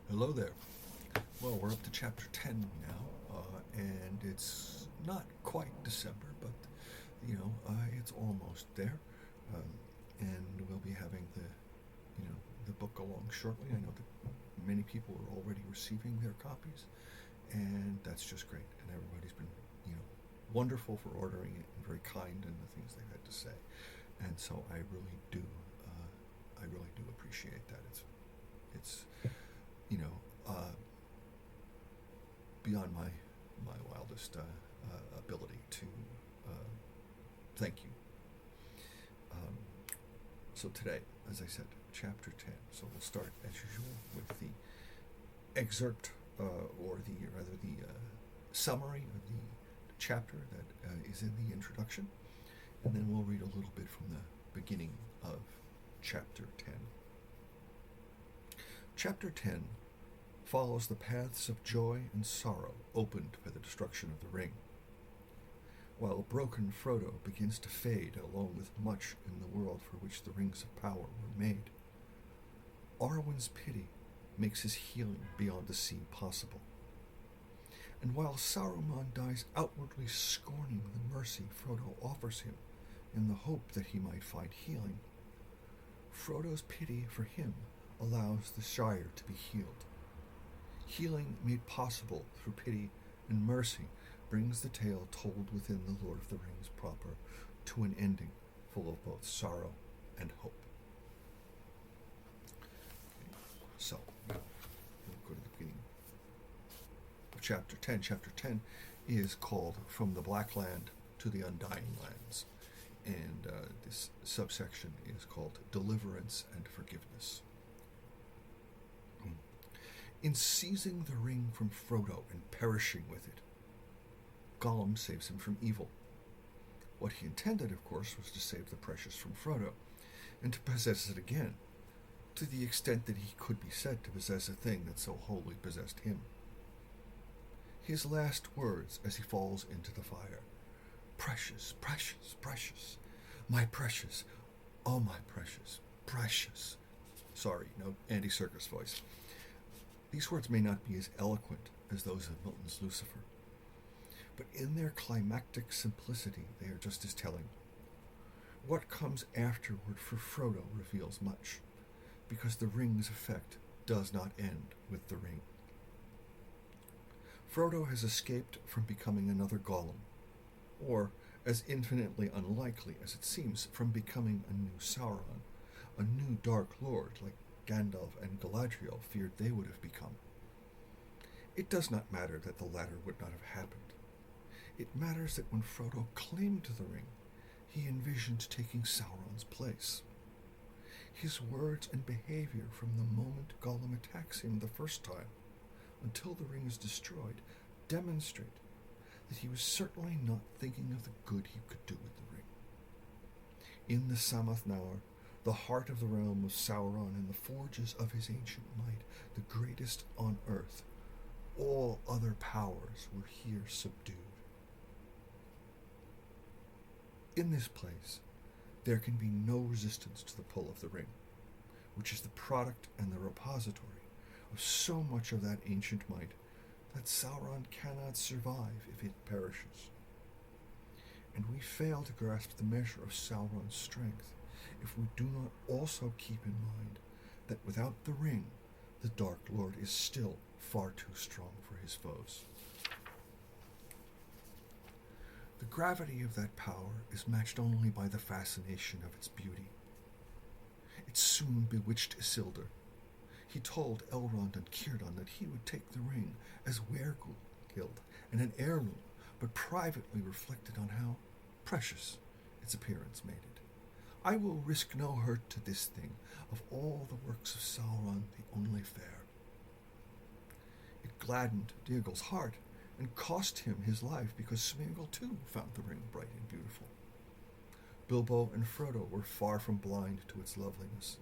Hello there. Well, we're up to chapter 10 now, and it's not quite December, but it's almost there. Um, and we'll be having the book along shortly. I know that many people are already receiving their copies, and that's just great. And everybody's been, wonderful for ordering it and very kind in the things they had to say. And so I really do appreciate that. It's you know, uh, beyond my wildest ability to thank you. Um, so today, as I said, chapter 10. So we'll start as usual with the excerpt, or the summary of the chapter that is in the introduction, and then we'll read a little bit from the beginning of chapter 10. Chapter 10 follows the paths of joy and sorrow opened by the destruction of the ring. While broken Frodo begins to fade along with much in the world for which the rings of power were made, Arwen's pity makes his healing beyond the sea possible. And while Saruman dies outwardly scorning the mercy Frodo offers him in the hope that he might find healing, Frodo's pity for him allows the Shire to be healed. Healing made possible through pity and mercy brings the tale told within the Lord of the Rings proper to an ending full of both sorrow and hope. So, we'll go to the beginning of chapter 10. Chapter 10 is called From the Black Land to the Undying Lands, and this subsection is called Deliverance and Forgiveness. In seizing the ring from Frodo and perishing with it, Gollum saves him from evil. What he intended, of course, was to save the precious from Frodo, and to possess it again, to the extent that he could be said to possess a thing that so wholly possessed him. His last words as he falls into the fire, "Precious, precious, precious, my precious, oh my precious, precious." Sorry, no Andy Serkis voice. These words may not be as eloquent as those of Milton's Lucifer, but in their climactic simplicity they are just as telling. What comes afterward for Frodo reveals much, because the ring's effect does not end with the ring. Frodo has escaped from becoming another Gollum, or, as infinitely unlikely as it seems, from becoming a new Sauron, a new Dark Lord like Gandalf and Galadriel feared they would have become. It does not matter that the latter would not have happened. It matters that when Frodo claimed the ring, he envisioned taking Sauron's place. His words and behavior from the moment Gollum attacks him the first time until the ring is destroyed demonstrate that he was certainly not thinking of the good he could do with the ring. In the Samath Naur, the heart of the realm of Sauron and the forges of his ancient might, the greatest on earth, all other powers were here subdued. In this place, there can be no resistance to the pull of the ring, which is the product and the repository of so much of that ancient might that Sauron cannot survive if it perishes. And we fail to grasp the measure of Sauron's strength if we do not also keep in mind that without the ring, the Dark Lord is still far too strong for his foes. The gravity of that power is matched only by the fascination of its beauty. It soon bewitched Isildur. He told Elrond and Círdan that he would take the ring as weregild and an heirloom, but privately reflected on how precious its appearance made it. I will risk no hurt to this thing, of all the works of Sauron the only fair. It gladdened Deirdre's heart, and cost him his life, because Sméagol too found the ring bright and beautiful. Bilbo and Frodo were far from blind to its loveliness,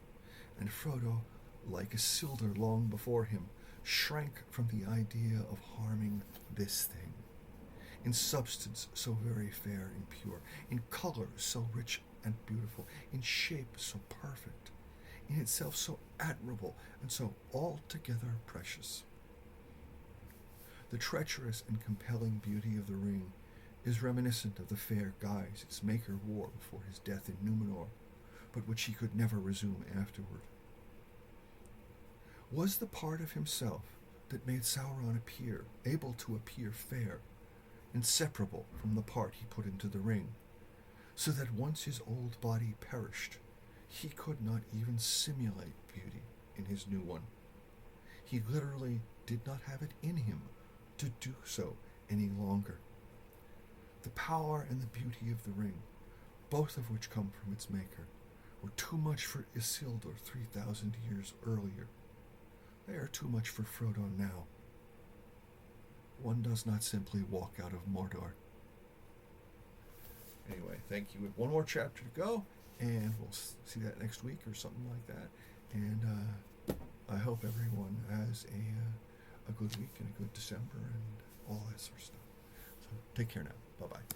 and Frodo, like Isildur long before him, shrank from the idea of harming this thing. In substance so very fair and pure, in color so rich and beautiful, in shape so perfect, in itself so admirable and so altogether precious. The treacherous and compelling beauty of the ring is reminiscent of the fair guise its maker wore before his death in Numenor, but which he could never resume afterward. Was the part of himself that made Sauron appear able to appear fair, inseparable from the part he put into the ring, so that once his old body perished, he could not even simulate beauty in his new one. He literally did not have it in him to do so any longer. The power and the beauty of the ring, both of which come from its maker, were too much for Isildur 3,000 years earlier. They are too much for Frodo now. One does not simply walk out of Mordor. Anyway, thank you. We have one more chapter to go, and we'll see that next week or something like that. And I hope everyone has a good week and a good December and all that sort of stuff. So take care now. Bye-bye.